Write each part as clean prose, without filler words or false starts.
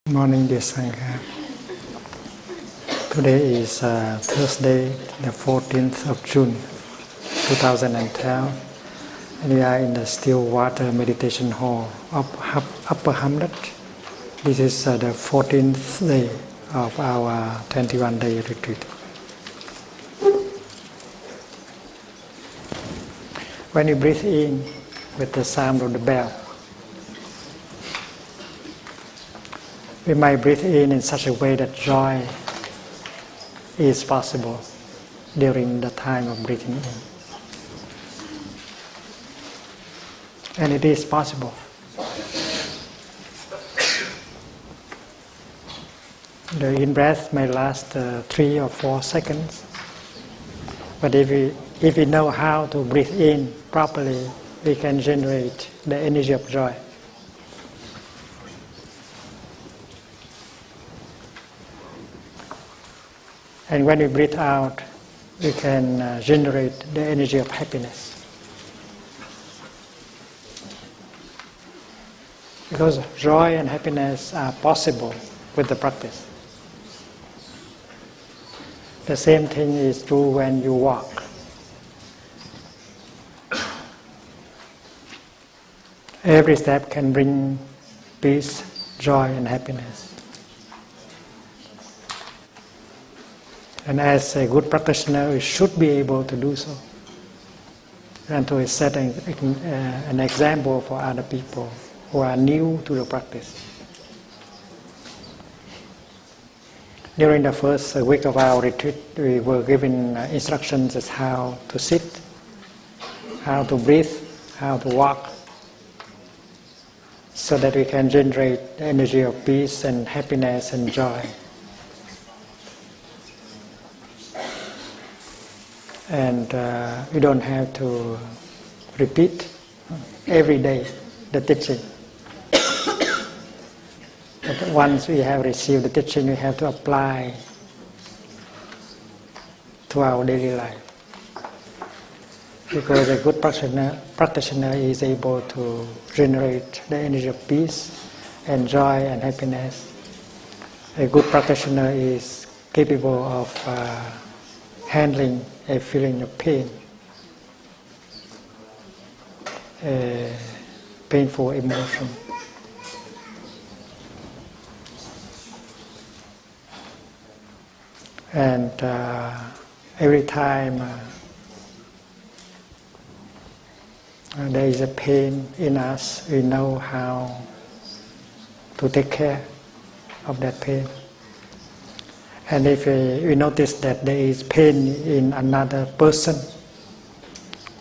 Morning, dear Sangha. Today is Thursday, the 14th of June, 2012, and we are in the Still Water Meditation Hall of Upper Hamlet. This is the 14th day of our 21-day retreat. When you breathe in with the sound of the bell, we might breathe in such a way that joy is possible during the time of breathing in. And it is possible. The in-breath may last 3 or 4 seconds, but if we know how to breathe in properly, we can generate the energy of joy. And when we breathe out, we can generate the energy of happiness. Because joy and happiness are possible with the practice. The same thing is true when you walk. Every step can bring peace, joy, and happiness. And as a good practitioner, we should be able to do so. And to set an example for other people who are new to the practice. During the first week of our retreat, we were given instructions as how to sit, how to breathe, how to walk, so that we can generate the energy of peace and happiness and joy. And we don't have to repeat every day the teaching. But once we have received the teaching, we have to apply to our daily life. Because a good practitioner is able to generate the energy of peace and joy and happiness. A good practitioner is capable of handling a feeling of pain, a painful emotion. And every time there is a pain in us, we know how to take care of that pain. And if we notice that there is pain in another person,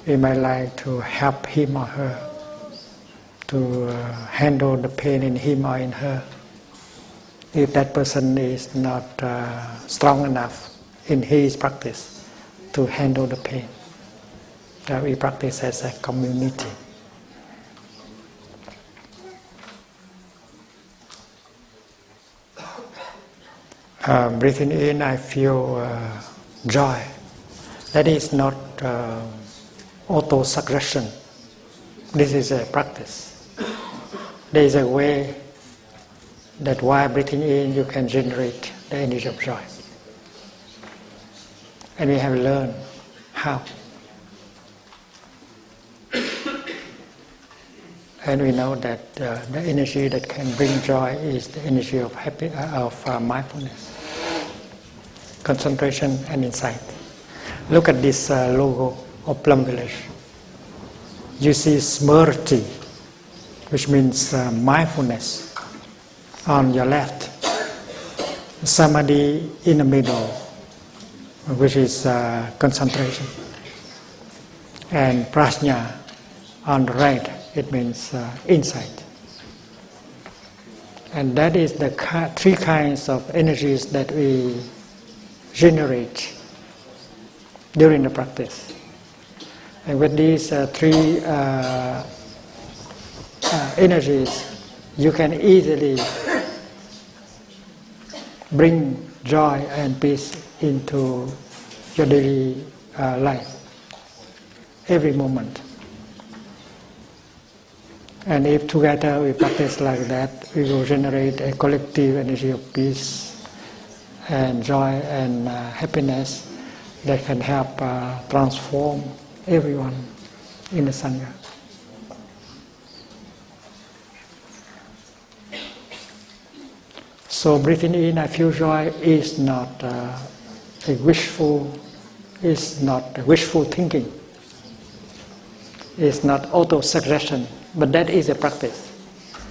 we might like to help him or her to handle the pain in him or in her. If that person is not strong enough in his practice to handle the pain, that we practice as a community. Breathing in, I feel joy. That is not auto-suggestion. This is a practice. There is a way that while breathing in, you can generate the energy of joy. And we have learned how. And we know that the energy that can bring joy is the energy of mindfulness, concentration and insight. Look at this logo of Plum Village. you see smrti, which means mindfulness, on your left. Samadhi in the middle, which is concentration. And prajna on the right, it means insight. And that is the three kinds of energies that we generate during the practice. And with these three energies, you can easily bring joy and peace into your daily life, every moment. And if together we practice like that, we will generate a collective energy of peace and joy and happiness that can help transform everyone in the Sangha. So breathing in, I feel joy is not wishful thinking. It's not auto-suggestion, but that is a practice.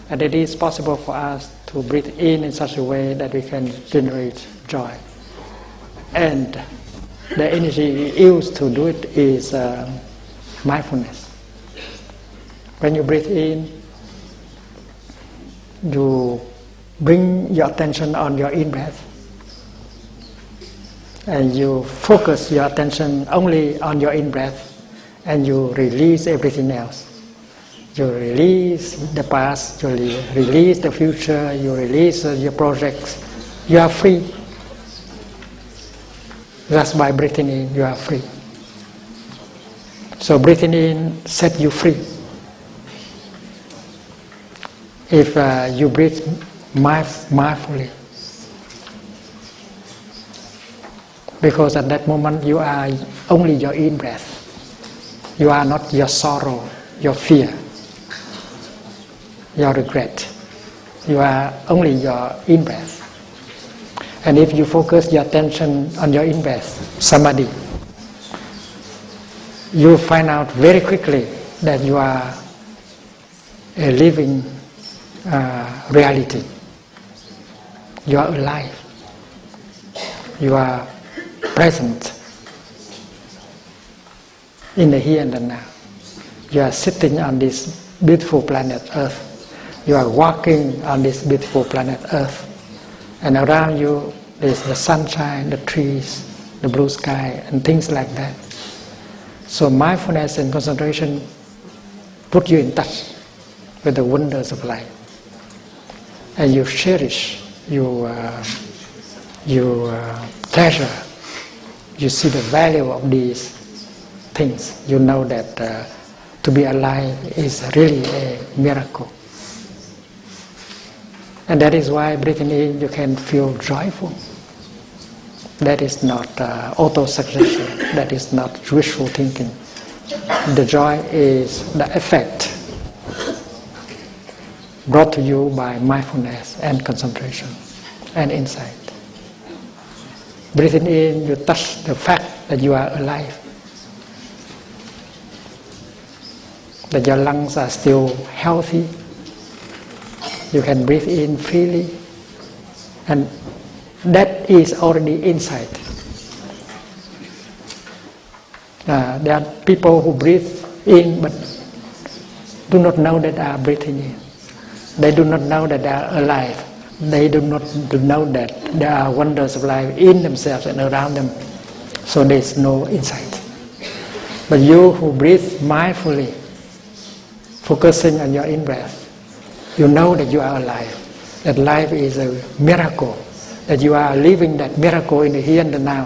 And it is possible for us to breathe in such a way that we can generate joy. And the energy used to do it is mindfulness. When you breathe in, you bring your attention on your in-breath. And you focus your attention only on your in-breath, and you release everything else. You release the past, you release the future, you release your projects. You are free. Just by breathing in, you are free. So breathing in sets you free. If you breathe mindfully, because at that moment you are only your in-breath. You are not your sorrow, your fear, your regret. You are only your in-breath. And if you focus your attention on your in-breath, samadhi, you find out very quickly that you are a living reality. You are alive. You are present in the here and the now. You are sitting on this beautiful planet Earth. You are walking on this beautiful planet Earth. And around you is the sunshine, the trees, the blue sky, and things like that. So mindfulness and concentration put you in touch with the wonders of life. And you cherish, you treasure, you see the value of these things. You know that to be alive is really a miracle. And that is why breathing in you can feel joyful. That is not auto-suggestion, that is not wishful thinking. The joy is the effect brought to you by mindfulness and concentration and insight. Breathing in, you touch the fact that you are alive, that your lungs are still healthy. You can breathe in freely, and that is already insight. There are people who breathe in but do not know that they are breathing in. They do not know that they are alive. They do not know that there are wonders of life in themselves and around them. So there is no insight. But you who breathe mindfully, focusing on your in-breath, you know that you are alive, that life is a miracle, that you are living that miracle in the here and the now.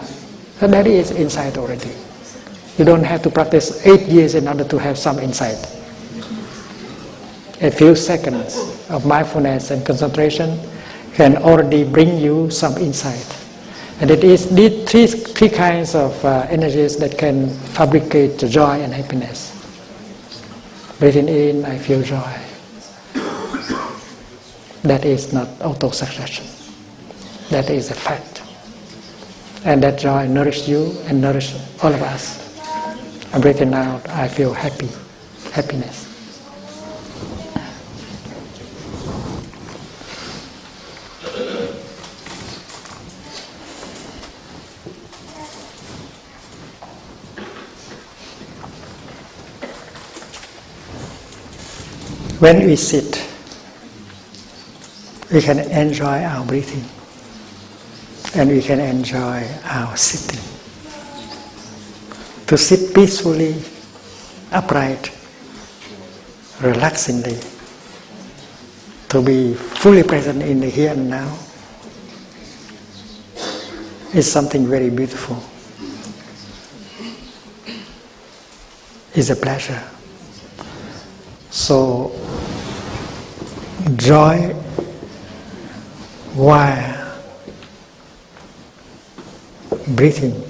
So that is insight already. You don't have to practice 8 years in order to have some insight. A few seconds of mindfulness and concentration can already bring you some insight. And it is these three kinds of energies that can fabricate joy and happiness. Breathing in, I feel joy. That is not auto-suggestion. That is a fact. And that joy nourishes you and nourishes all of us. And breathing out, I feel happy. happiness. When we sit, we can enjoy our breathing and we can enjoy our sitting. To sit peacefully, upright, relaxingly, to be fully present in the here and now is something very beautiful. It's a pleasure. So, joy while breathing.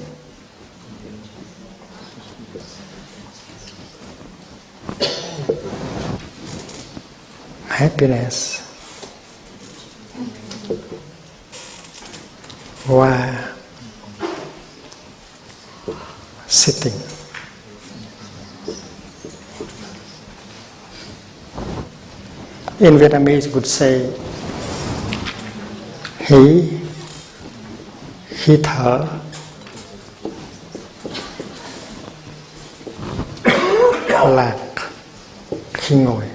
Happiness while sitting. In Vietnamese, would say hít thở, lạc khi ngồi.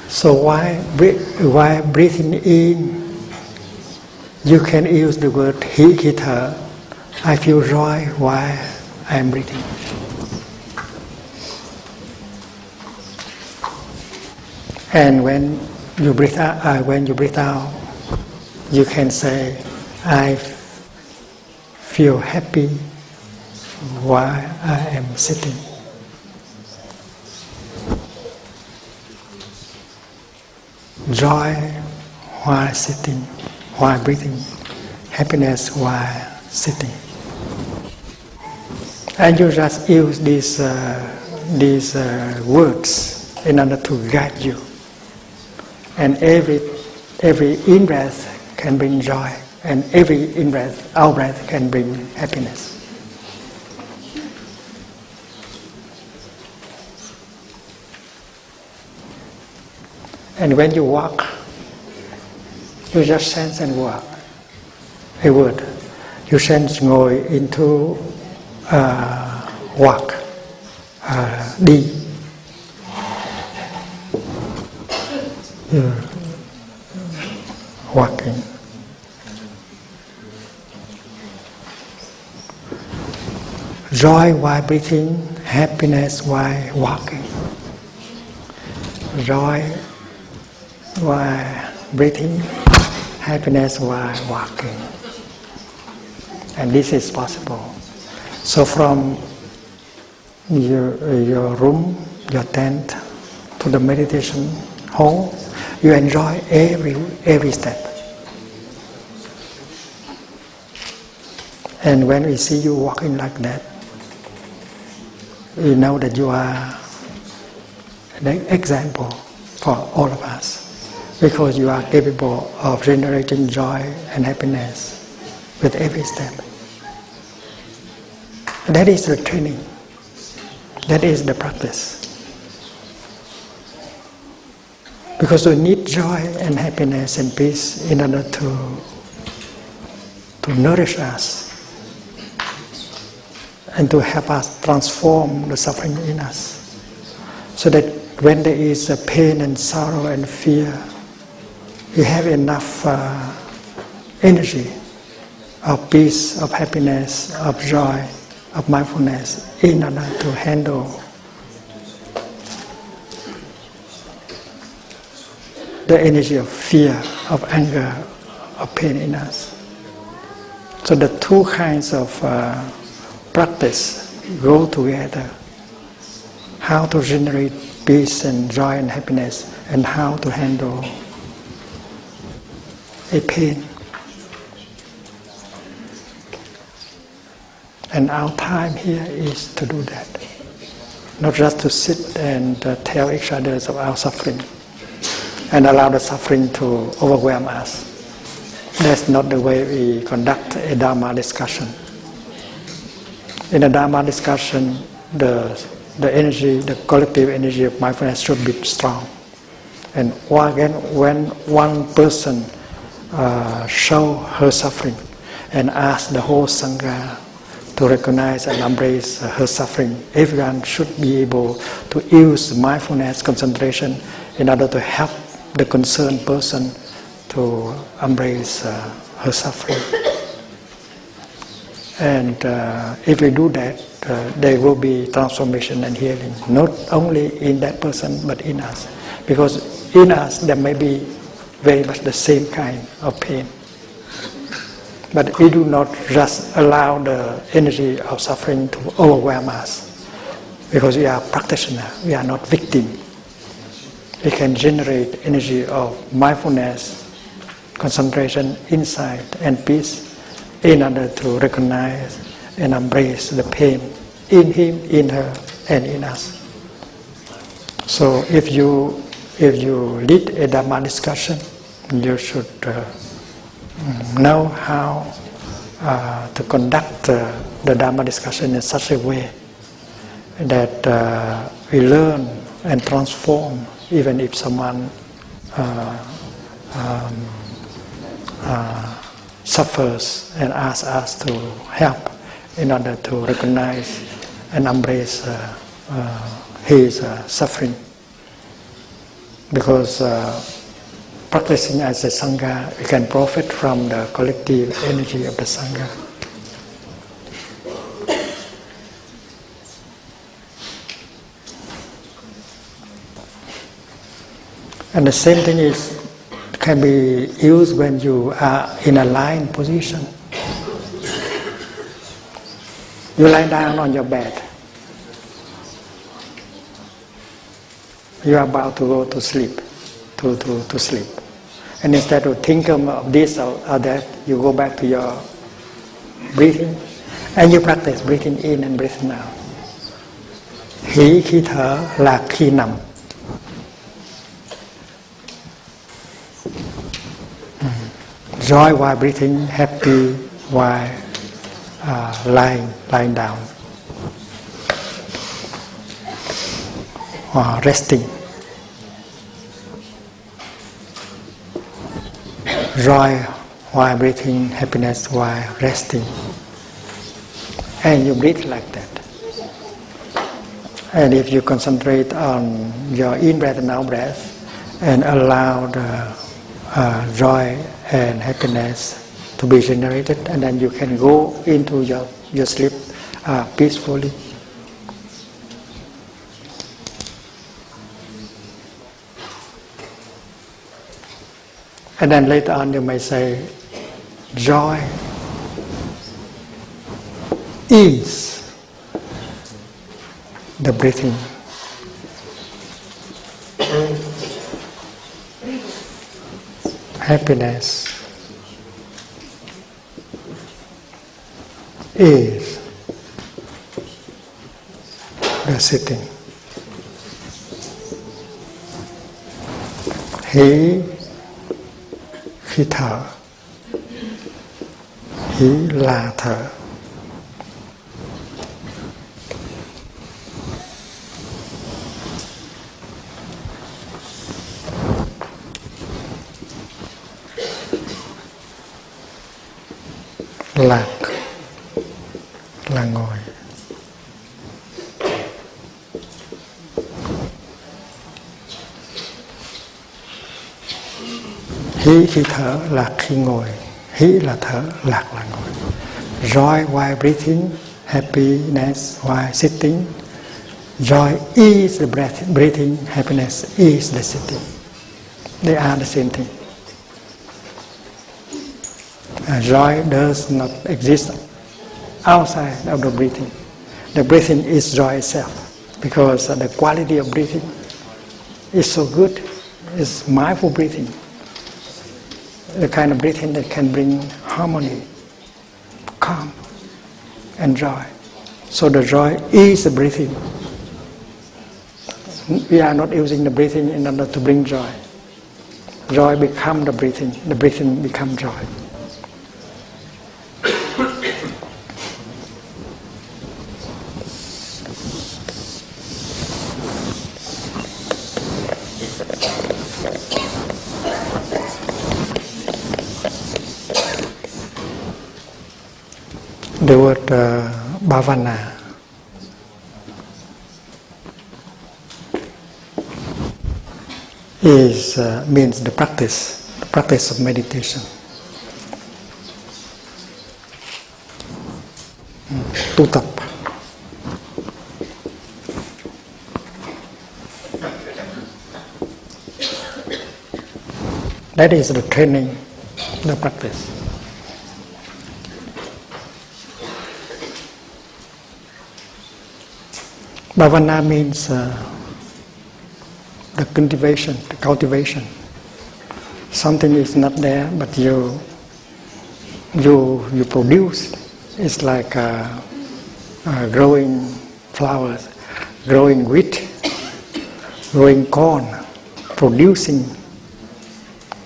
So while breathing in, you can use the word hít thở. I feel joy while I am breathing. And when you breathe out, you can say, I feel happy while I am sitting. Joy while sitting, while breathing. Happiness while sitting. And you just use these words in order to guide you. And every in-breath can bring joy, and every in-breath, out-breath can bring happiness. And when you walk, you just sense and walk. A word. You sense ngồi into walk, đi. You're walking. Joy while breathing, happiness while walking. Joy while breathing, happiness while walking. And this is possible. So from your room, your tent, to the meditation hall, you enjoy every step. And when we see you walking like that, we know that you are an example for all of us, because you are capable of generating joy and happiness with every step. That is the training. That is the practice. Because we need joy and happiness and peace in order to nourish us and to help us transform the suffering in us. So that when there is a pain and sorrow and fear, we have enough energy of peace, of happiness, of joy, of mindfulness in order to handle the energy of fear, of anger, of pain in us. So the two kinds of practice go together. How to generate peace and joy and happiness, and how to handle a pain. And our time here is to do that. Not just to sit and tell each other of our suffering and allow the suffering to overwhelm us. That's not the way we conduct a Dharma discussion. In a Dharma discussion, the energy, the collective energy of mindfulness should be strong. And when one person show her suffering and ask the whole Sangha to recognize and embrace her suffering, everyone should be able to use mindfulness concentration in order to help the concerned person to embrace her suffering. And if we do that, there will be transformation and healing, not only in that person but in us. Because in us there may be very much the same kind of pain. But we do not just allow the energy of suffering to overwhelm us. Because we are practitioners, we are not victims. We can generate energy of mindfulness, concentration, insight and peace in order to recognize and embrace the pain in him, in her and in us. So if you lead a Dharma discussion, you should know how to conduct the Dharma discussion in such a way that we learn and transform, even if someone suffers and asks us to help in order to recognize and embrace his suffering. Because practicing as a Sangha, we can profit from the collective energy of the Sangha. And the same thing can be used when you are in a lying position. You lie down on your bed. You are about to go to sleep, to sleep. And instead of thinking of this or that, you go back to your breathing, and you practice breathing in and breathing out. Hí khi thở là khi nằm. Joy while breathing, happy while lying down or resting. Joy while breathing, happiness while resting. And you breathe like that. And if you concentrate on your in-breath and out-breath and allow the joy and happiness to be generated, and then you can go into your sleep peacefully. And then later on you may say, joy is the breathing. Happiness is the sitting. Hí khi thở. Hí là thở. Lạc là ngồi. Hí khi thở, lạc khi ngồi. Hí là thở, lạc là ngồi. Joy while breathing, happiness while sitting. Joy is the breathing, happiness is the sitting. They are the same thing. Joy does not exist outside of the breathing. The breathing is joy itself, because the quality of breathing is so good. It's mindful breathing, the kind of breathing that can bring harmony, calm, and joy. So the joy is the breathing. We are not using the breathing in order to bring joy. Joy becomes the breathing becomes joy. The word bhavana means the practice of meditation. Tu tập. That is the training, the practice. Bhavana means the cultivation. Something is not there, but you produce. It's like growing flowers, growing wheat, growing corn, producing.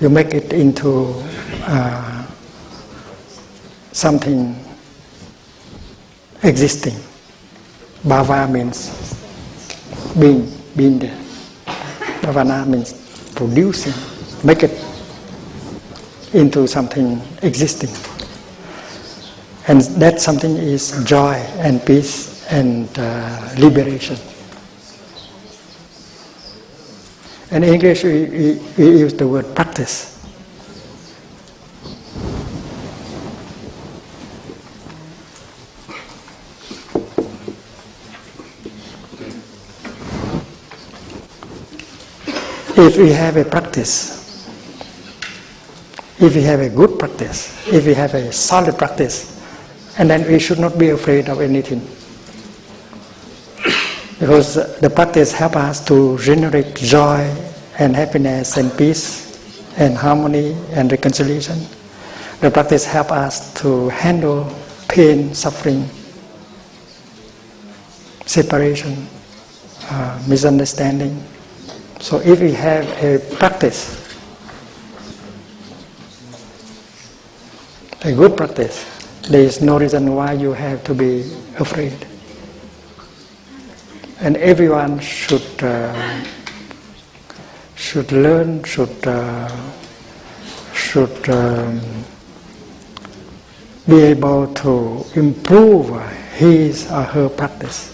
You make it into something existing. Bhava means being there. Bhavana means producing, make it into something existing. And that something is joy and peace and liberation. In English we use the word practice. If we have a practice, if we have a good practice, if we have a solid practice, and then we should not be afraid of anything. Because the practice helps us to generate joy and happiness and peace and harmony and reconciliation. The practice helps us to handle pain, suffering, separation, misunderstanding. So if we have a practice, a good practice, there is no reason why you have to be afraid. And everyone should learn, should be able to improve his or her practice.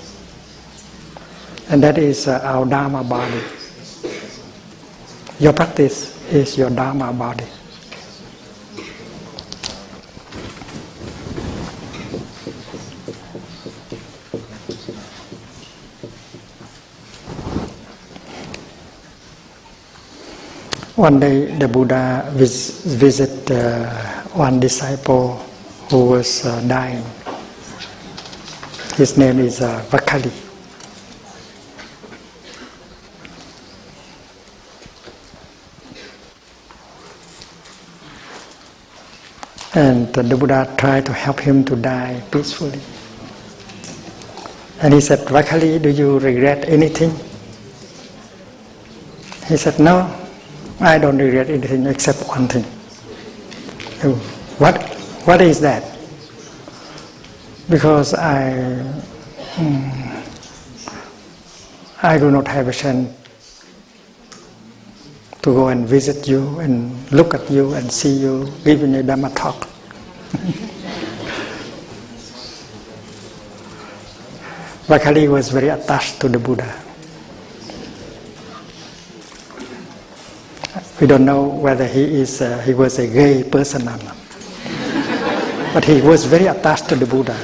And that is our Dharma body. Your practice is your Dharma body. One day the Buddha visited one disciple who was dying. His name is Vakali. And the Buddha tried to help him to die peacefully. And he said, Vakali, do you regret anything? He said, no, I don't regret anything except one thing. What is that? Because I do not have a chance to go and visit you and look at you and see you giving a Dhamma talk. Vakali was very attached to the Buddha. We don't know whether he was a gay person or not. But he was very attached to the Buddha.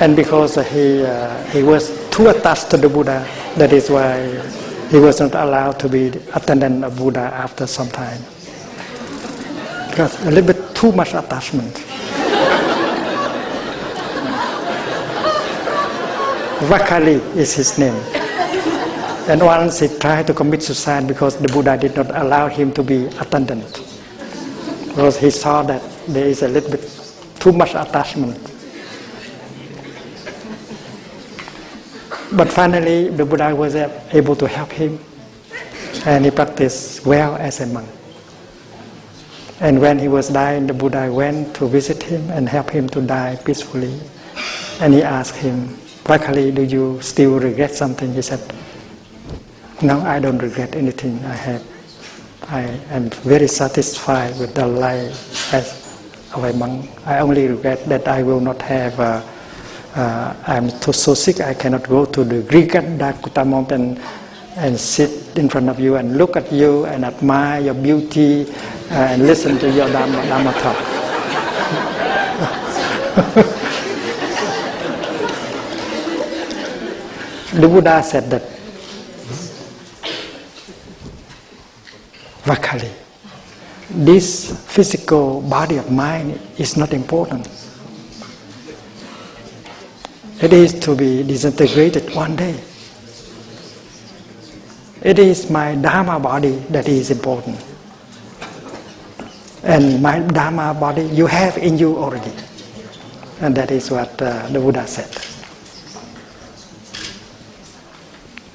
And because he was too attached to the Buddha, that is why he was not allowed to be attendant of Buddha after some time. Because a little bit too much attachment. Vakali is his name. And once he tried to commit suicide because the Buddha did not allow him to be attendant. Because he saw that there is a little bit too much attachment. But finally, the Buddha was able to help him, and he practiced well as a monk. And when he was dying, the Buddha went to visit him and help him to die peacefully. And he asked him, Vakali, do you still regret something? He said, Now I don't regret anything I have. I am very satisfied with the life as of a monk. I only regret that I will not have. I'm so sick I cannot go to the Dakuta mountain and sit in front of you and look at you and admire your beauty and listen to your Dhamma talk. The Buddha said that Vakali, this physical body of mine is not important. It is to be disintegrated one day. It is my Dharma body that is important. And my Dharma body you have in you already. And that is what the Buddha said.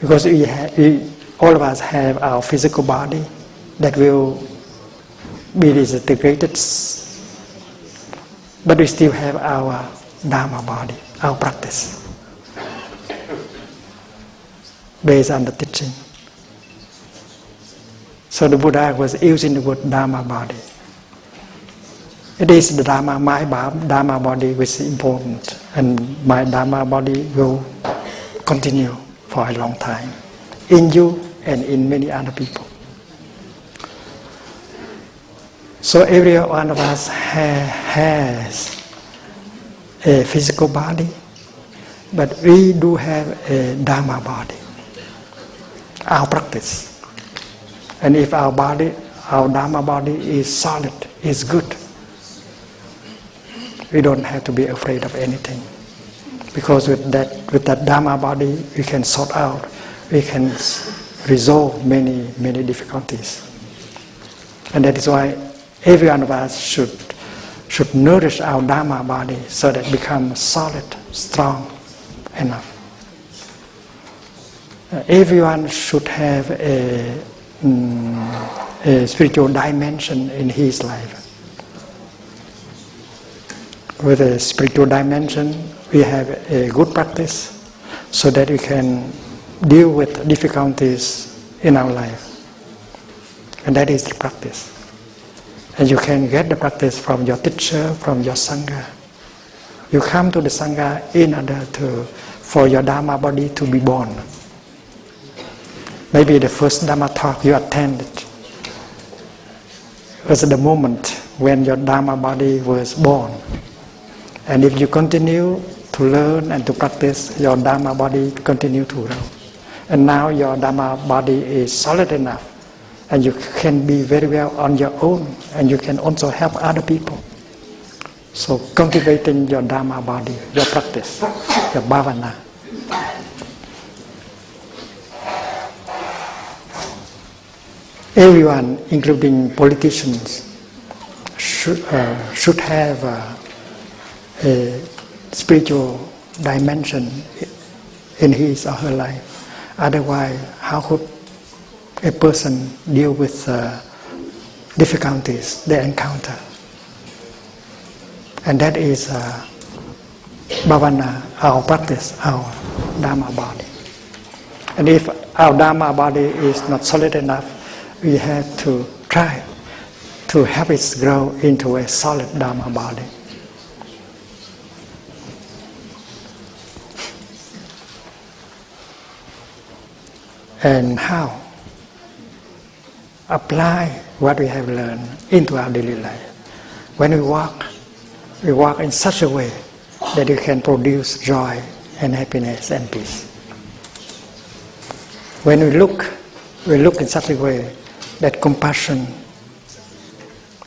Because all of us have our physical body that will be disintegrated, but we still have our Dharma body, our practice, based on the teaching. So the Buddha was using the word Dharma body. It is the Dharma, my Dharma body which is important, and my Dharma body will continue for a long time, in you and in many other people. So every one of us has a physical body, but we do have a Dharma body, our practice. And if our body, our Dharma body is solid, is good, we don't have to be afraid of anything. Because with that Dharma body, we can sort out, we can resolve many difficulties. And that is why every one of us should nourish our Dharma body so that it becomes solid, strong enough. Everyone should have a spiritual dimension in his life. With a spiritual dimension, we have a good practice so that we can deal with difficulties in our life. And that is the practice. And you can get the practice from your teacher, from your Sangha. You come to the Sangha in order for your Dharma body to be born. Maybe the first Dharma talk you attended was the moment when your Dharma body was born. And if you continue to learn and to practice, your Dharma body continue to grow. And now your Dharma body is solid enough, and you can be very well on your own, and you can also help other people. So cultivating your Dharma body, your practice, your bhavana. Everyone, including politicians, should have a spiritual dimension in his or her life. Otherwise, how could a person deal with difficulties they encounter? And that is bhavana, our practice, our Dharma body. And if our Dharma body is not solid enough, we have to try to help it grow into a solid Dharma body. And how? Apply what we have learned into our daily life. When we walk in such a way that we can produce joy and happiness and peace. When we look in such a way that compassion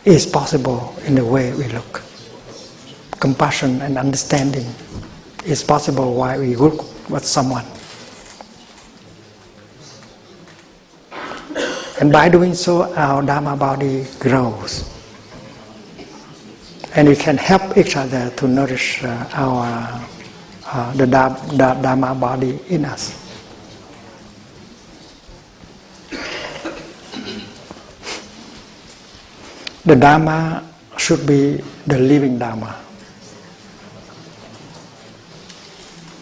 is possible in the way we look. Compassion and understanding is possible while we look at someone. And by doing so, our Dharma body grows. And we can help each other to nourish the Dharma body in us. The Dharma should be the living Dharma.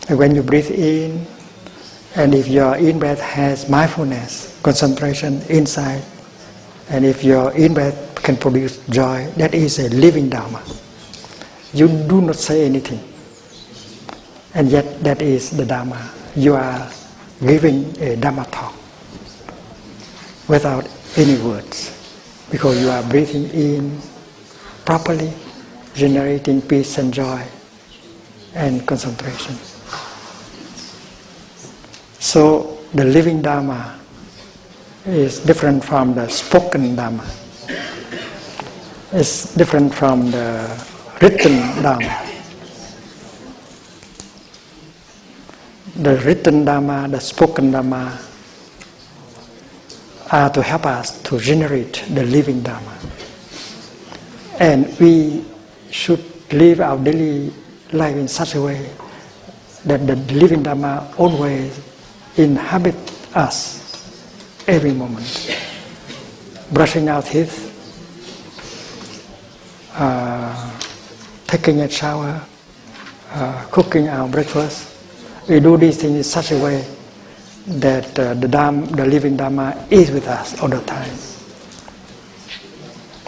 And when you breathe in, And if your in-breath has mindfulness, concentration inside, and if your in-breath can produce joy, that is a living Dharma. You do not say anything, and yet that is the Dharma. You are giving a Dharma talk without any words, because you are breathing in properly, generating peace and joy and concentration. So the living Dharma is different from the spoken Dharma. It's different from the written Dharma. The written Dharma, the spoken Dharma are to help us to generate the living Dharma. And we should live our daily life in such a way that the living Dharma always inhabit us every moment. Brushing our teeth, taking a shower, cooking our breakfast. We do these things in such a way that the living Dharma is with us all the time.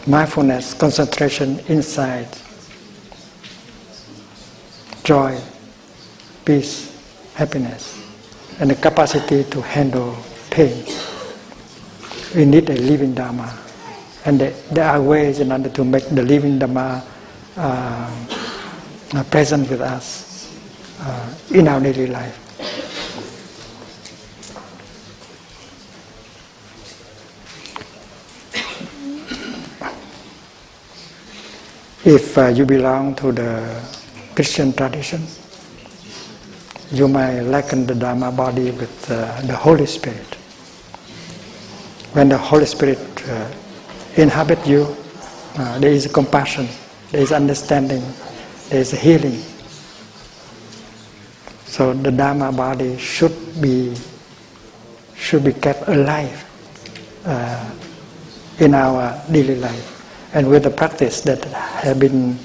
Mindfulness, concentration, insight, joy, peace, happiness, and the capacity to handle pain. We need a living Dharma, and there are ways in order to make the living Dharma present with us in our daily life. If you belong to the Christian tradition, you might liken the Dharma body with the Holy Spirit. When the Holy Spirit inhabits you, there is compassion, there is understanding, there is healing. So the Dharma body should be kept alive in our daily life. And with the practice that have been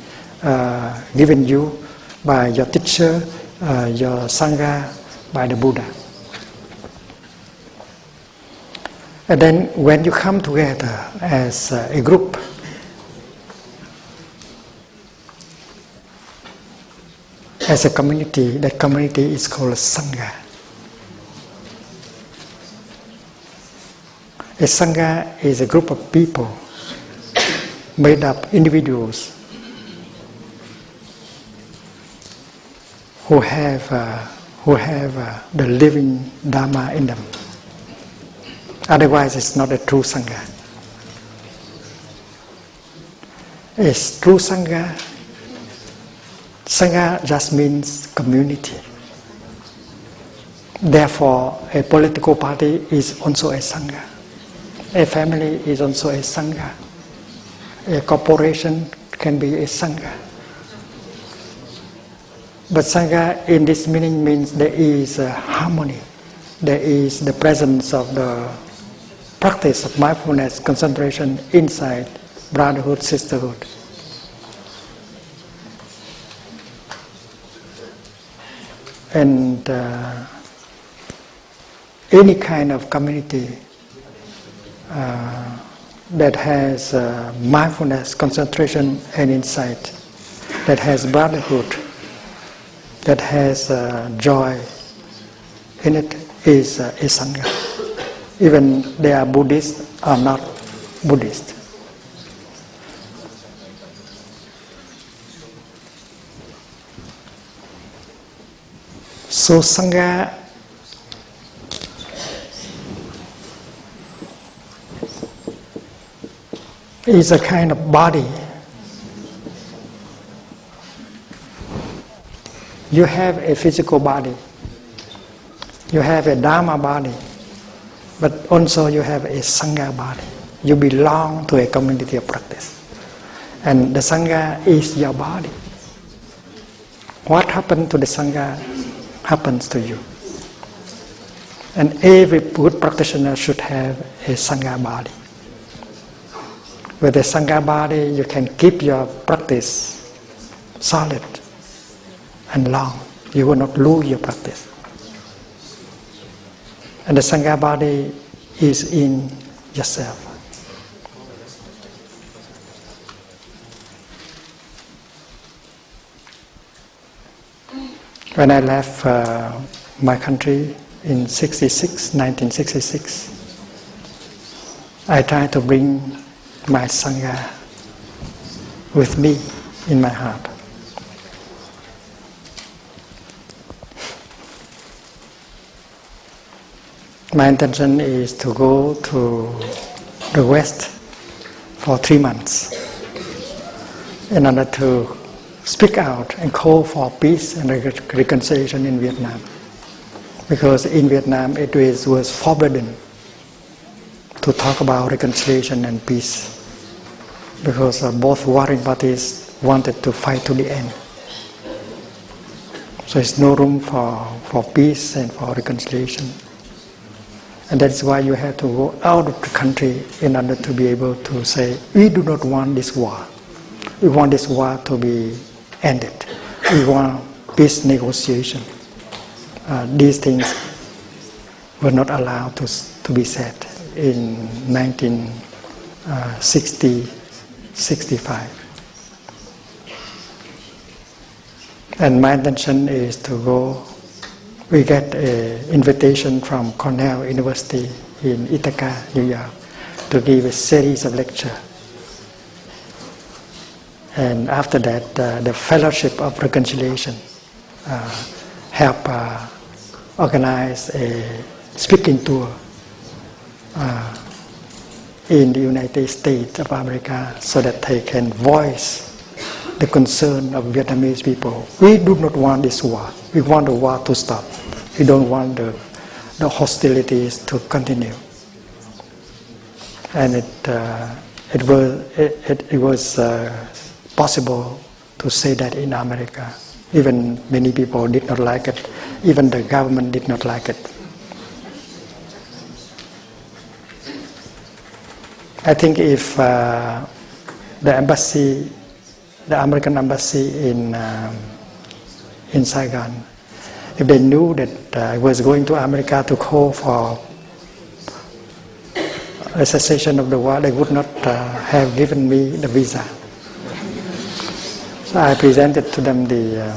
given you by your teacher, your Sangha, by the Buddha. And then when you come together as a group, as a community, that community is called Sangha. A Sangha is a group of people made up individuals who have the living Dharma in them. Otherwise, it's not a true Sangha. It's true Sangha. Sangha just means community. Therefore, a political party is also a Sangha. A family is also a Sangha. A corporation can be a Sangha. But Sangha in this meaning means there is harmony. There is the presence of the practice of mindfulness, concentration, insight, brotherhood, sisterhood. And any kind of community that has mindfulness, concentration, and insight, that has brotherhood, that has joy in it, is a Sangha. Even they are Buddhist or not Buddhist. So Sangha is a kind of body. You have a physical body. You have a Dharma body. But also you have a Sangha body. You belong to a community of practice. And the Sangha is your body. What happened to the Sangha happens to you. And every good practitioner should have a Sangha body. With a Sangha body, you can keep your practice solid and long. You will not lose your practice. And the Sangha body is in yourself. When I left my country in 1966, I tried to bring my Sangha with me in my heart. My intention is to go to the West for 3 months in order to speak out and call for peace and reconciliation in Vietnam. Because in Vietnam it was forbidden to talk about reconciliation and peace. Because both warring parties wanted to fight to the end. So there's no room for peace and for reconciliation. And that's why you have to go out of the country in order to be able to say, we do not want this war. We want this war to be ended. We want peace negotiation. These things were not allowed to be said in 1965. And my intention is to go. We get an invitation from Cornell University in Ithaca, New York, to give a series of lectures. And after that, the Fellowship of Reconciliation helped organize a speaking tour in the United States of America so that they can voice the concern of Vietnamese people. We do not want this war. We want the war to stop. We don't want the hostilities to continue. And it was possible to say that in America. Even many people did not like it. Even the government did not like it. I think if the American embassy in Saigon, if they knew that I was going to America to call for a cessation of the war, they would not have given me the visa. So I presented to them the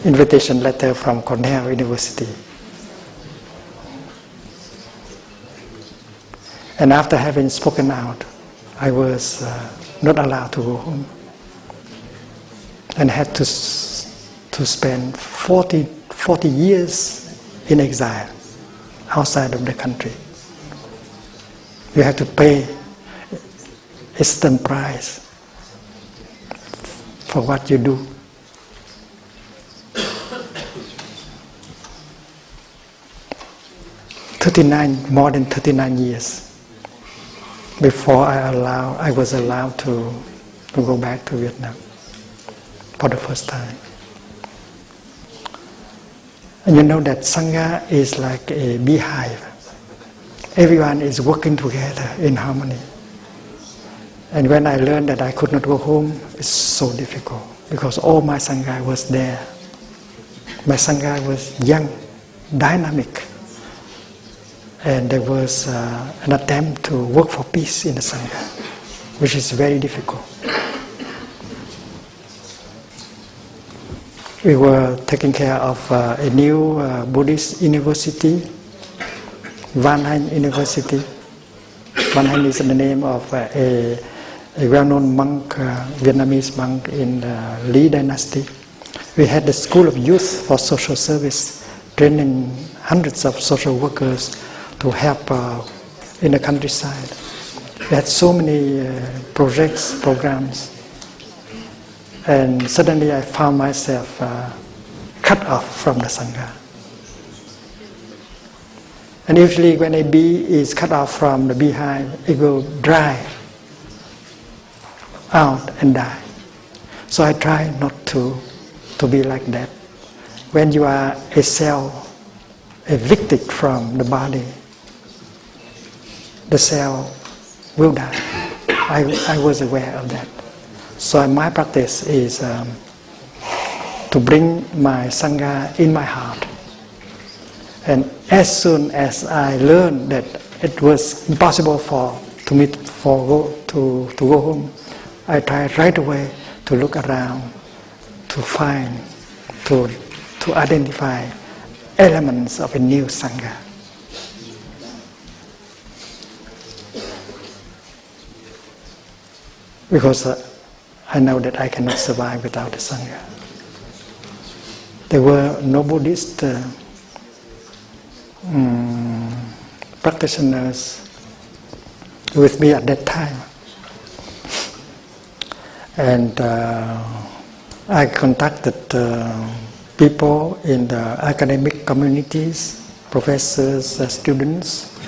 invitation letter from Cornell University. And after having spoken out, I was not allowed to go home, and had to spend 40 years in exile outside of the country. You have to pay a certain price for what you do. More than 39 years before I was allowed to go back to Vietnam for the first time. And you know that Sangha is like a beehive. Everyone is working together in harmony. And when I learned that I could not go home, it's so difficult because all my Sangha was there. My Sangha was young, dynamic. And there was an attempt to work for peace in the Sangha, which is very difficult. We were taking care of a new Buddhist university, Van Hanh University. Van Hanh is the name of a well-known monk, Vietnamese monk in the Lý dynasty. We had the School of Youth for Social Service, training hundreds of social workers to help in the countryside. We had so many projects, programs, and suddenly I found myself cut off from the Sangha. And usually when a bee is cut off from the beehive, it will dry out and die. So I try not to be like that. When you are a cell evicted from the body, the cell will die. I was aware of that. So my practice is to bring my Sangha in my heart. And as soon as I learned that it was impossible to go home, I tried right away to look around, to find, to identify elements of a new Sangha. Because I know that I cannot survive without the Sangha. There were no Buddhist practitioners with me at that time. And I contacted people in the academic communities, professors, students,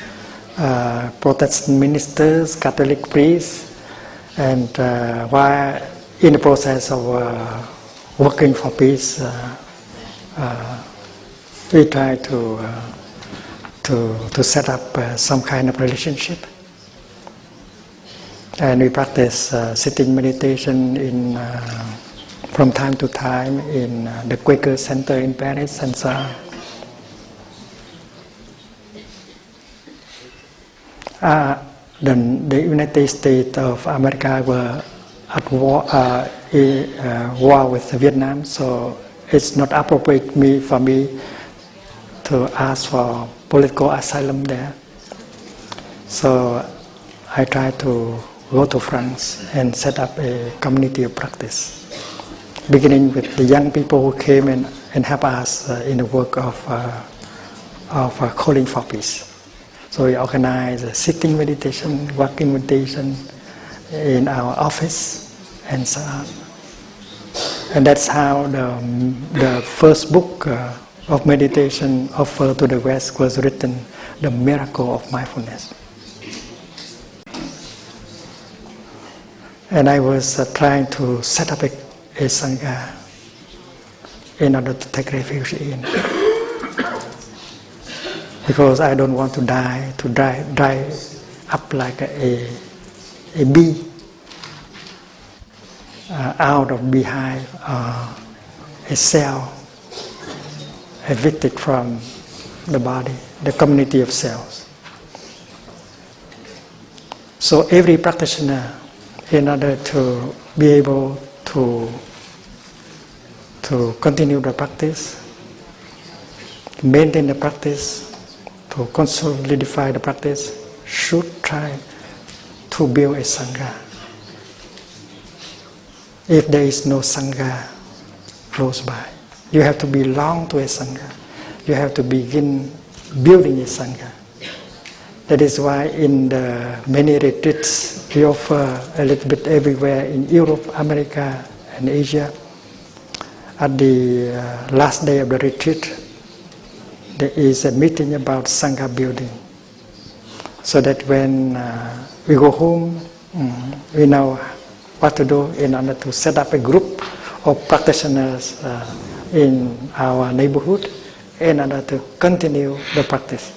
Protestant ministers, Catholic priests, and while in the process of working for peace, we try to set up some kind of relationship, and we practice sitting meditation from time to time in the Quaker Center in Paris and so on. The United States of America were at war with Vietnam, so it's not appropriate for me to ask for political asylum there. So I tried to go to France and set up a community of practice, beginning with the young people who came and helped us in the work of calling for peace. So we organize a sitting meditation, walking meditation in our office and so on. And that's how the first book of meditation offered to the West was written, The Miracle of Mindfulness. And I was trying to set up a Sangha in order to take refuge in. Because I don't want to dry up like a bee out of beehive, a cell evicted from the body, the community of cells. So every practitioner, in order to be able to continue the practice, maintain the practice, to solidify the practice, should try to build a Sangha. If there is no Sangha close by, you have to belong to a Sangha. You have to begin building a Sangha. That is why in the many retreats we offer a little bit everywhere in Europe, America and Asia. At the last day of the retreat, there is a meeting about Sangha building, so that when we go home, we know what to do in order to set up a group of practitioners in our neighborhood in order to continue the practice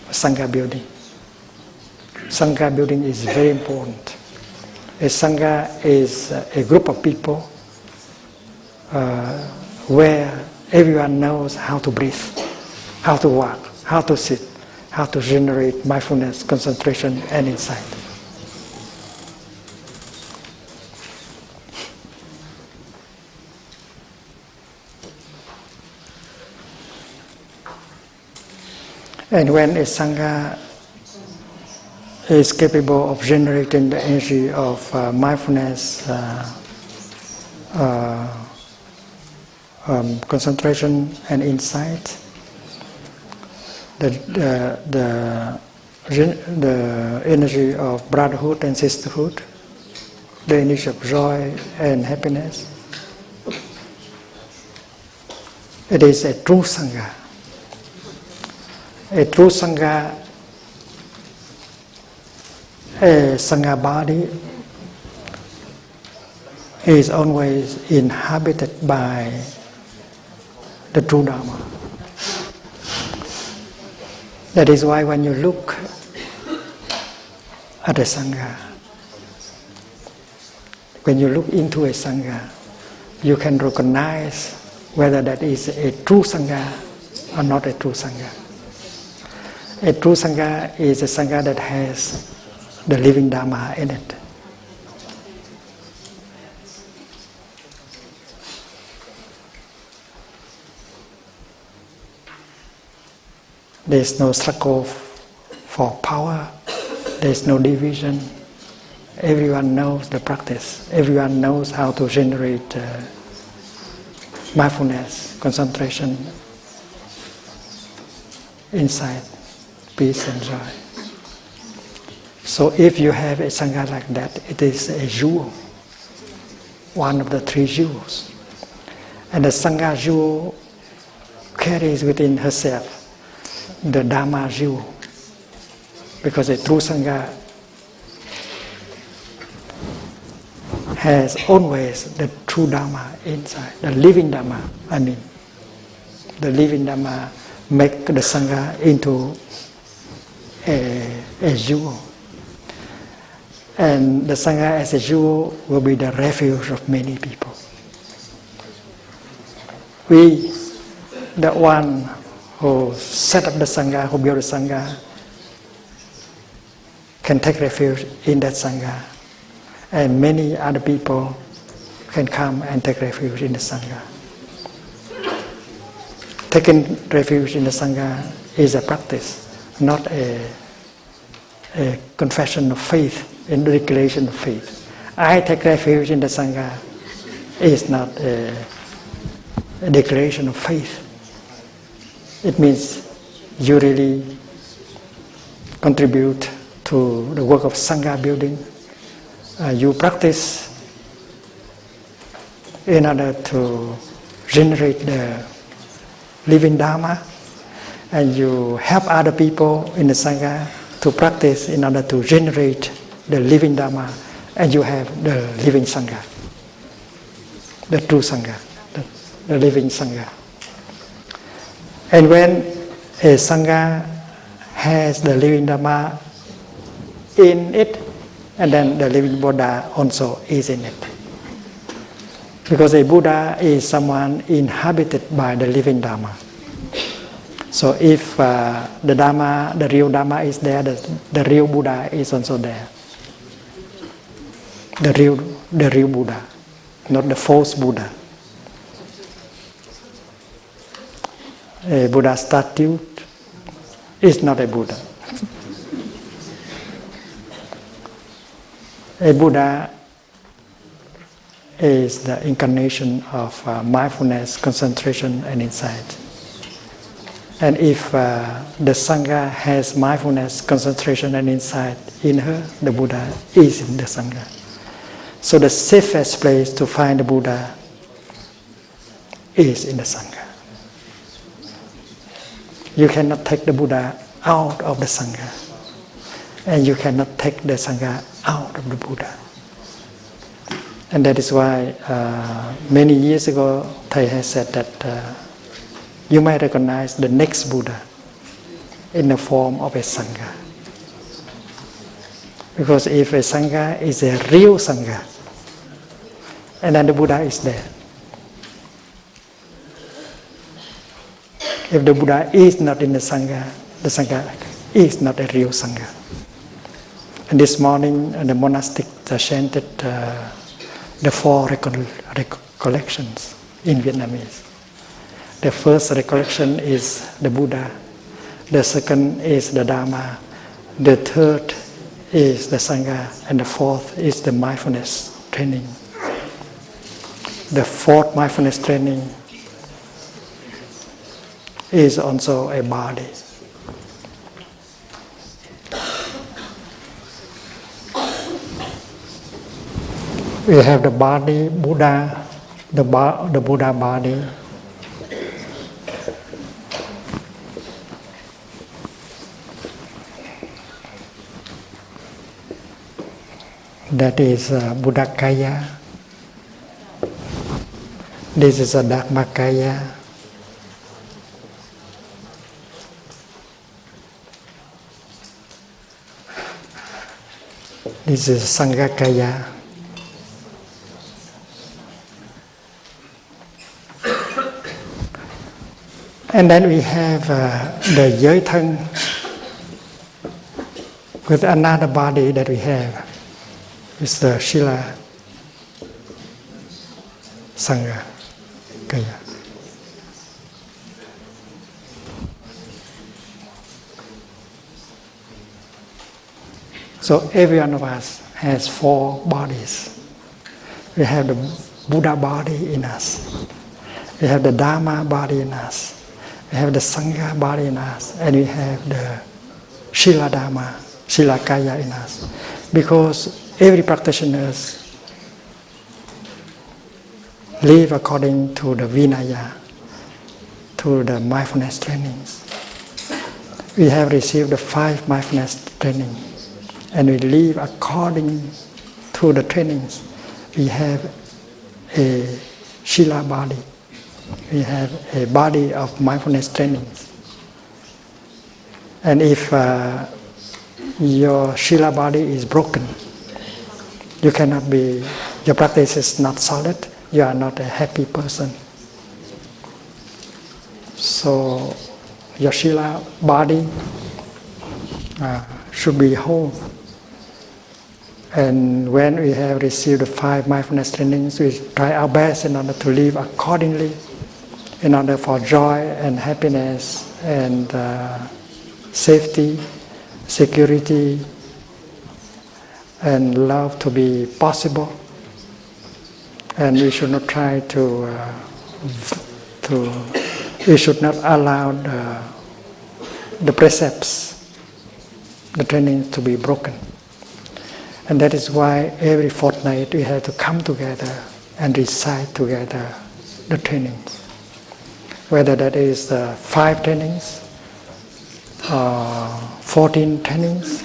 of Sangha building. Sangha building is very important. A Sangha is a group of people where everyone knows how to breathe, how to walk, how to sit, how to generate mindfulness, concentration, and insight. And when a Sangha is capable of generating the energy of mindfulness, concentration, and insight, the energy of brotherhood and sisterhood, the energy of joy and happiness, it is a true Sangha. A true Sangha, a Sangha body is always inhabited by the true Dharma. That is why when you look at a Sangha, when you look into a Sangha, you can recognize whether that is a true Sangha or not a true Sangha. A true Sangha is a Sangha that has the living Dharma in it. There is no struggle for power. There is no division. Everyone knows the practice. Everyone knows how to generate mindfulness, concentration, insight, peace and joy. So if you have a Sangha like that, it is a jewel, one of the three jewels. And the Sangha jewel carries within herself the Dharma jewel, because a true Sangha has always the true Dharma inside, the living Dharma. The living Dharma make the Sangha into a jewel. And the Sangha as a jewel will be the refuge of many people. We, the one who set up the Sangha, who built the Sangha, can take refuge in that Sangha. And many other people can come and take refuge in the Sangha. Taking refuge in the Sangha is a practice, not a confession of faith, a declaration of faith. I take refuge in the Sangha is not a declaration of faith. It means you really contribute to the work of Sangha building. You practice in order to generate the living Dharma, and you help other people in the Sangha to practice in order to generate the living Dharma, and you have the living Sangha, the true Sangha, the living Sangha. And when a Sangha has the living Dharma in it, and then the living Buddha also is in it. Because a Buddha is someone inhabited by the living Dharma. So if the Dharma, the real Dharma is there, the real Buddha is also there. The real Buddha, not the false Buddha. A Buddha statue is not a Buddha. A Buddha is the incarnation of mindfulness, concentration and insight. And if the Sangha has mindfulness, concentration and insight in her, the Buddha is in the Sangha. So the safest place to find the Buddha is in the Sangha. You cannot take the Buddha out of the Sangha, and you cannot take the Sangha out of the Buddha. And that is why many years ago Thầy has said that you may recognize the next Buddha in the form of a Sangha. Because if a Sangha is a real Sangha, and then the Buddha is there. If the Buddha is not in the Sangha is not a real Sangha. And this morning the monastic chanted the four recollections in Vietnamese. The first recollection is the Buddha, the second is the Dharma, the third is the Sangha, and the fourth is the mindfulness training. The fourth mindfulness training is also a body. We have the body, Buddha, the Buddha body. That is Buddhakaya. This is a Dharmakaya. This is Sanghakaya. And then we have the giới thân, With another body that we have is the Sila Sangha. So every one of us has 4 bodies. We have the Buddha body in us. We have the Dharma body in us. We have the Sangha body in us. And we have the Shila Dharma, Shila Kaya in us. Because every practitioner live according to the Vinaya, to the mindfulness trainings. We have received the 5 mindfulness training, and we live according to the trainings. We have a Shila body. We have a body of mindfulness trainings. And if your Shila body is broken, you cannot be, your practice is not solid, you are not a happy person. So your Shila body should be whole. And when we have received the 5 mindfulness trainings, we try our best in order to live accordingly, in order for joy and happiness and safety, security, and love to be possible. And we should not try we should not allow the precepts, the training to be broken. And that is why every fortnight we have to come together and recite together the trainings. Whether that is 5 trainings, 14 trainings,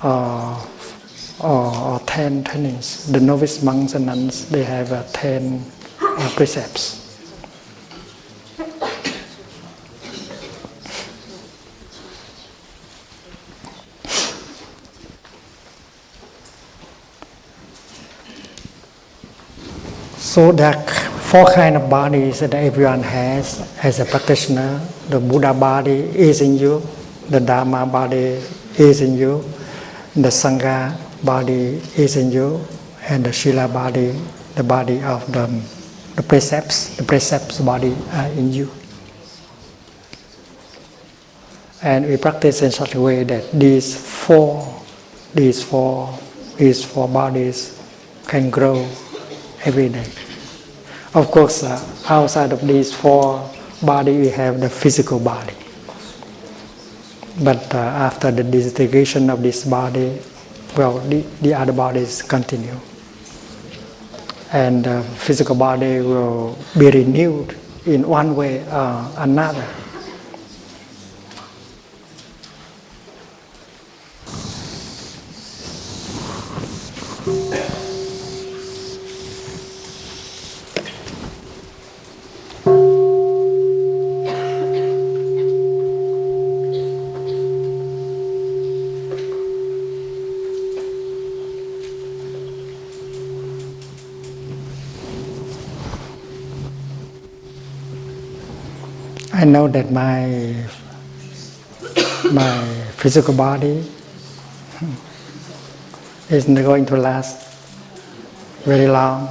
or 10 trainings. The novice monks and nuns, they have 10 precepts. So there are 4 kinds of bodies that everyone has as a practitioner. The Buddha body is in you, the Dharma body is in you, the Sangha body is in you, and the Shila body, the body of the precepts body are in you. And we practice in such a way that these four bodies can grow every day. Of course, outside of these 4 bodies, we have the physical body. But after the disintegration of this body, the other bodies continue. And the physical body will be renewed in one way or another. I know that my physical body isn't going to last very long,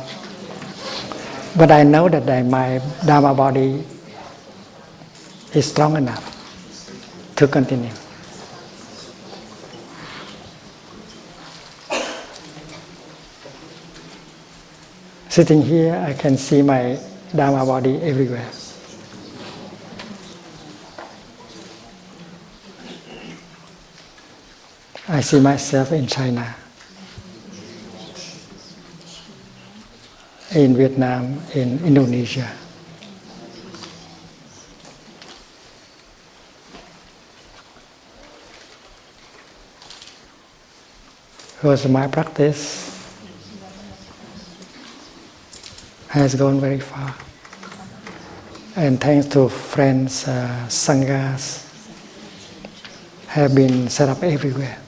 but I know that my Dharma body is strong enough to continue. Sitting here, I can see my Dharma body everywhere. I see myself in China, in Vietnam, in Indonesia. Because my practice has gone very far. And thanks to friends, Sanghas have been set up everywhere.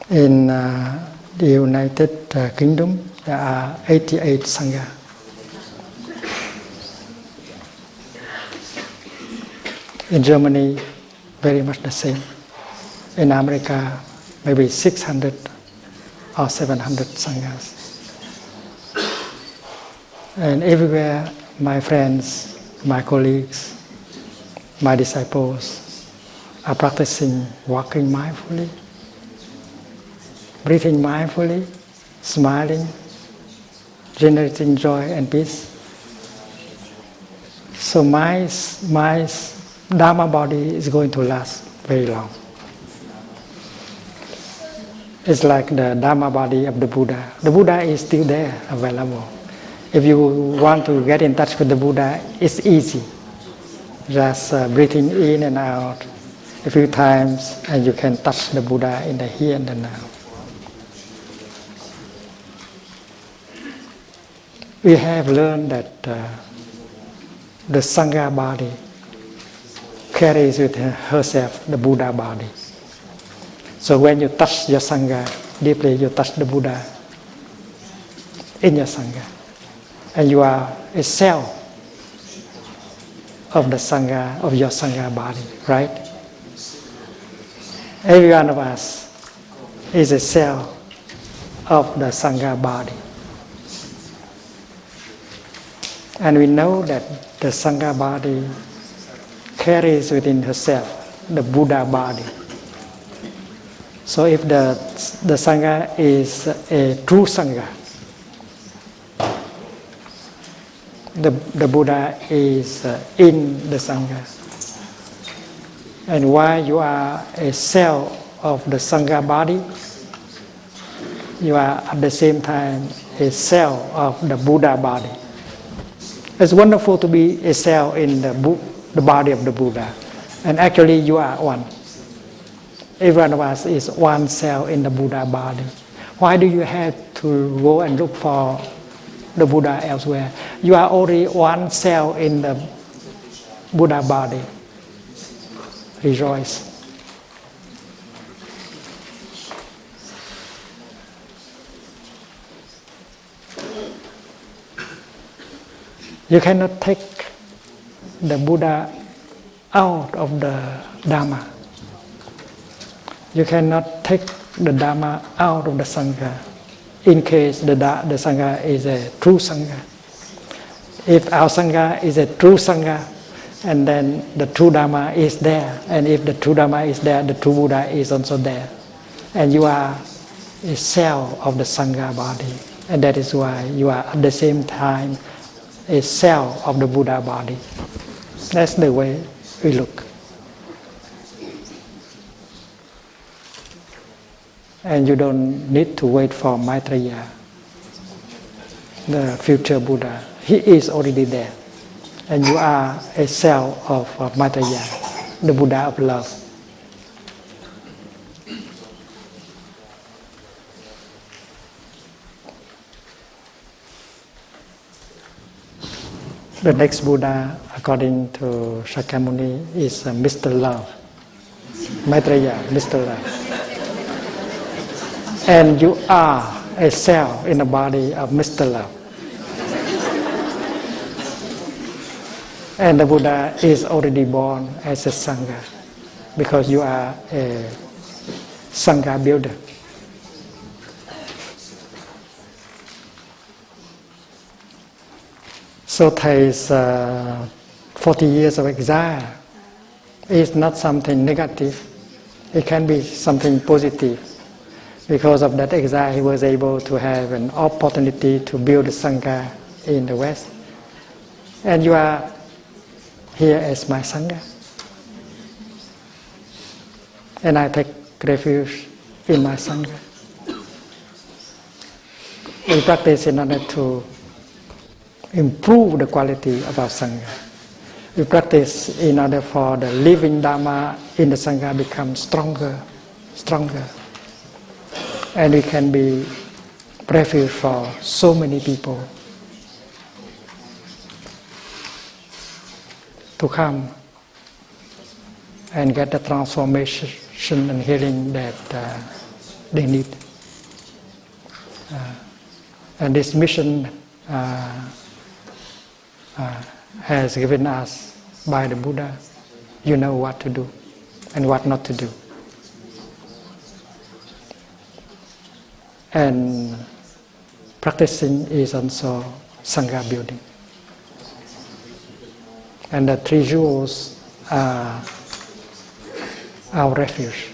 In the United Kingdom, there are 88 Sangha. In Germany, very much the same. In America, maybe 600 or 700 sanghas. And everywhere, my friends, my colleagues, my disciples are practicing walking mindfully, breathing mindfully, smiling, generating joy and peace. So my Dharma body is going to last very long. It's like the Dharma body of the Buddha. The Buddha is still there, available. If you want to get in touch with the Buddha, it's easy. Just breathing in and out a few times, and you can touch the Buddha in the here and the now. We have learned that the Sangha body carries with herself the Buddha body. So when you touch your Sangha deeply, you touch the Buddha in your Sangha. And you are a cell of the Sangha, of your Sangha body, right? Every one of us is a cell of the Sangha body. And we know that the Sangha body carries within herself the Buddha body. So if the Sangha is a true Sangha, the Buddha is in the Sangha. And while you are a cell of the Sangha body, you are at the same time a cell of the Buddha body. It's wonderful to be a cell in the body of the Buddha. And actually you are one. Every one of us is one cell in the Buddha body. Why do you have to go and look for the Buddha elsewhere? You are already one cell in the Buddha body. Rejoice. You cannot take the Buddha out of the Dharma. You cannot take the Dharma out of the Sangha, in case the Sangha is a true Sangha. If our Sangha is a true Sangha, and then the true Dharma is there, and if the true Dharma is there, the true Buddha is also there. And you are a cell of the Sangha body, and that is why you are at the same time a cell of the Buddha body. That's the way we look. And you don't need to wait for Maitreya, the future Buddha. He is already there. And you are a cell of Maitreya, the Buddha of love. The next Buddha, according to Shakyamuni, is Mr. Love. Maitreya, Mr. Love. And you are a cell in the body of Mr. Love. And the Buddha is already born as a Sangha, because you are a Sangha builder. So Thay's 40 years of exile is not something negative. It can be something positive. Because of that exile, he was able to have an opportunity to build a Sangha in the West. And you are here as my Sangha. And I take refuge in my Sangha. We practice in order to improve the quality of our Sangha. We practice in order for the living Dharma in the Sangha become stronger. And we can be refuge for so many people to come and get the transformation and healing that they need. And this mission has given us by the Buddha. you know what to do and what not to do. And practicing is also Sangha building. And the 3 jewels are our refuge.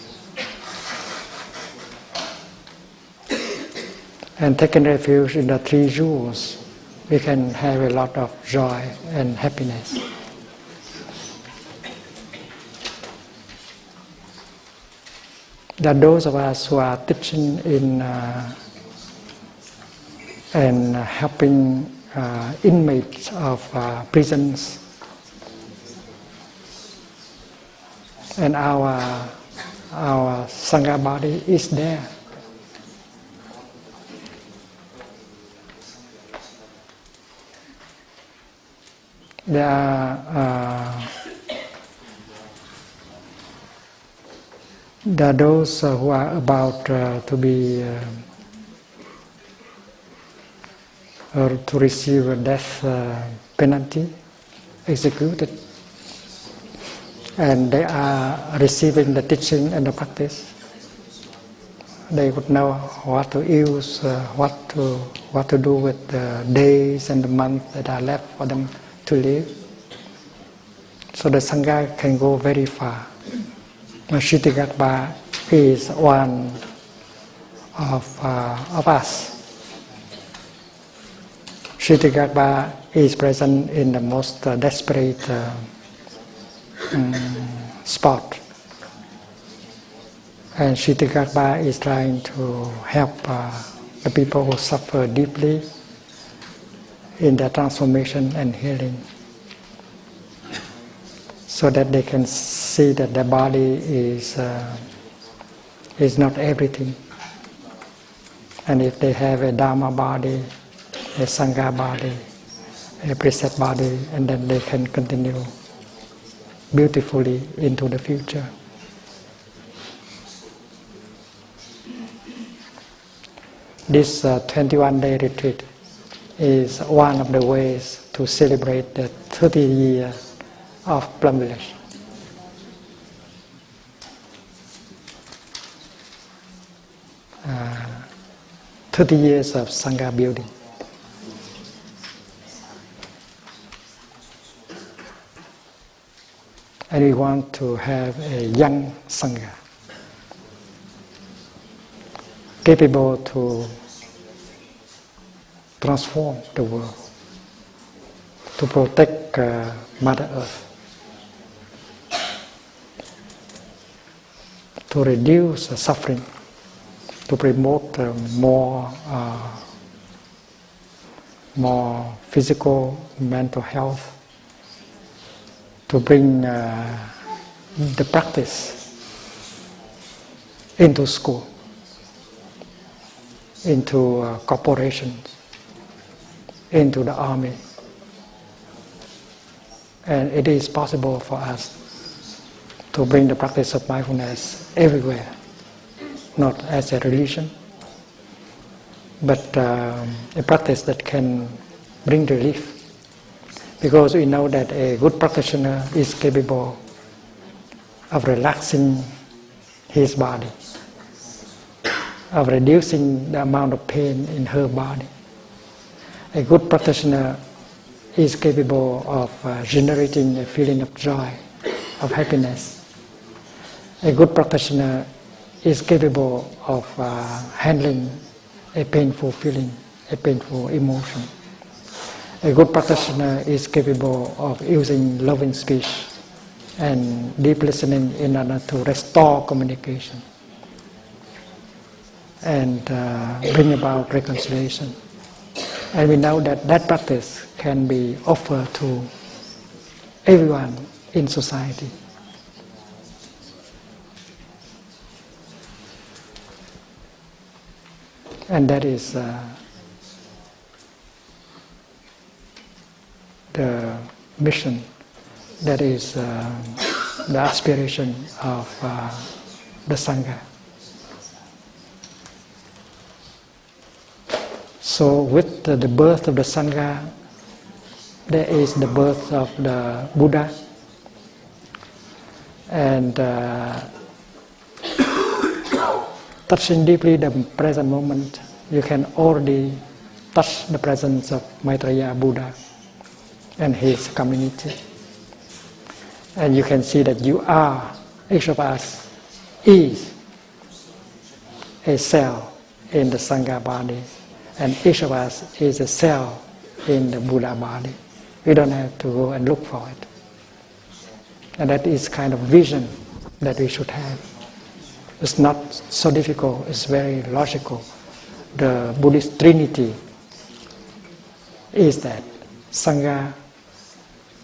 And taking refuge in the 3 jewels, we can have a lot of joy and happiness. That those of us who are teaching in and helping inmates of prisons, and our Sangha body is there. There are those who are about to be or to receive a death penalty, executed, and they are receiving the teaching and the practice. They would know what to use, what to do with the days and the months that are left for them to live. So the Sangha can go very far. Kshitigarbha is one of us. Kshitigarbha is present in the most desperate spot. And Kshitigarbha is trying to help the people who suffer deeply in their transformation and healing, so that they can see that their body is not everything. And if they have a Dharma body, a Sangha body, a precept body, and then they can continue beautifully into the future. This 21-day retreat is one of the ways to celebrate the 30 years of Plum Village. Uh, 30 years of Sangha building. And we want to have a young Sangha, capable to transform the world, to protect Mother Earth, to reduce suffering, to promote more physical, mental health, to bring the practice into school, into corporations, into the army. And it is possible for us to bring the practice of mindfulness everywhere, not as a religion, but a practice that can bring relief. Because we know that a good practitioner is capable of relaxing his body, of reducing the amount of pain in her body. A good practitioner is capable of generating a feeling of joy, of happiness. A good practitioner is capable of handling a painful feeling, a painful emotion. A good practitioner is capable of using loving speech and deep listening in order to restore communication and bring about reconciliation. And we know that that practice can be offered to everyone in society. And that is the mission, that is the aspiration of the Sangha. So with the birth of the Sangha, there is the birth of the Buddha. and touching deeply the present moment, you can already touch the presence of Maitreya Buddha and his community. And you can see that you are, each of us is a cell in the Sangha body, and each of us is a cell in the Buddha body. We don't have to go and look for it. And that is kind of vision that we should have. It's not so difficult, it's very logical. The Buddhist Trinity is that Sangha,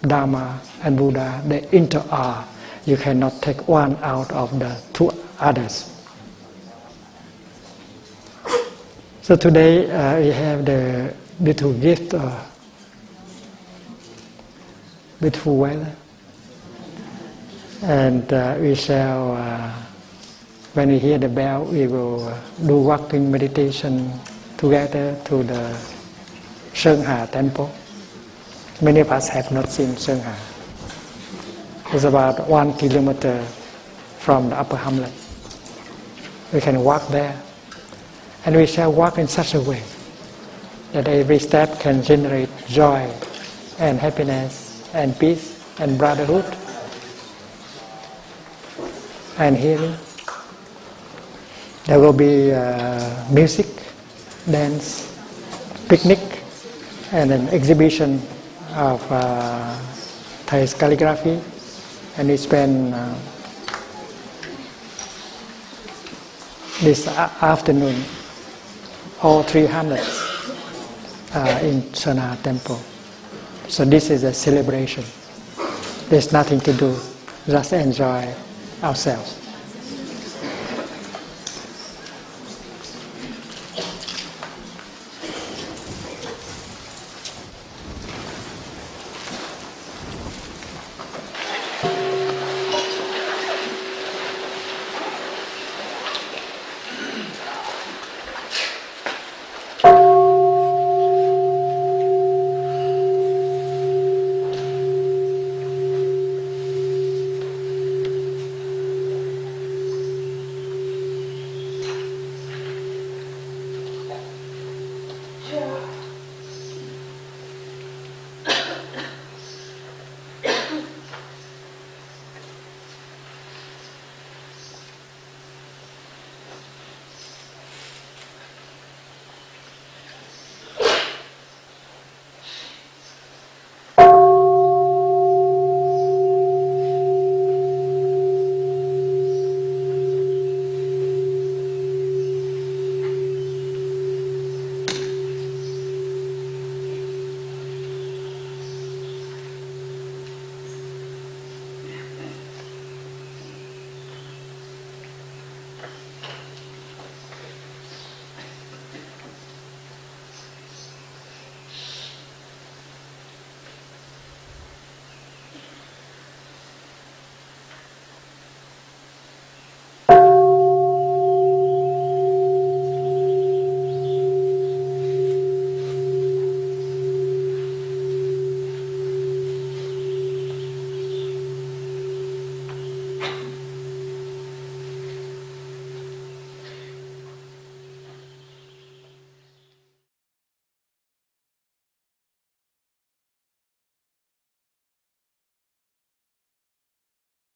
Dharma and Buddha, they inter-are. You cannot take one out of the two others. So today we have the beautiful gift of beautiful weather. And we shall, when we hear the bell, we will do walking meditation together to the Sangha temple. Many of us have not seen Sangha. It's about 1 kilometer from the upper hamlet. We can walk there, and we shall walk in such a way that every step can generate joy and happiness and peace and brotherhood and healing. There will be music, dance, picnic, and an exhibition of Thai's calligraphy, and we spend this afternoon all 300 in Sangha temple. So this is a celebration. There's nothing to do, just enjoy ourselves.